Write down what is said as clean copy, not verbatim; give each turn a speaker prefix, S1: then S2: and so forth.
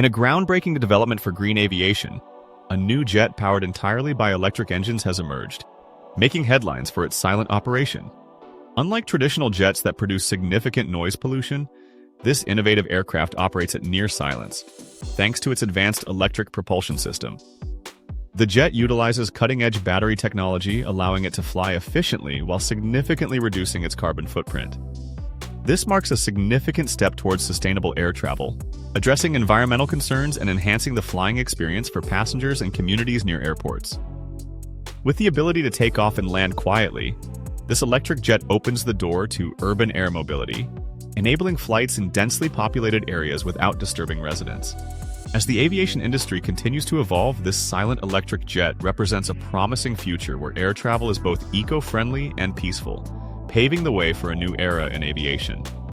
S1: In a groundbreaking development for green aviation, a new jet powered entirely by electric engines has emerged, making headlines for its silent operation. Unlike traditional jets that produce significant noise pollution, this innovative aircraft operates at near silence, thanks to its advanced electric propulsion system. The jet utilizes cutting-edge battery technology, allowing it to fly efficiently while significantly reducing its carbon footprint. This marks a significant step towards sustainable air travel, addressing environmental concerns and enhancing the flying experience for passengers and communities near airports. With the ability to take off and land quietly, this electric jet opens the door to urban air mobility, enabling flights in densely populated areas without disturbing residents. As the aviation industry continues to evolve, this silent electric jet represents a promising future where air travel is both eco-friendly and peaceful, paving the way for a new era in aviation.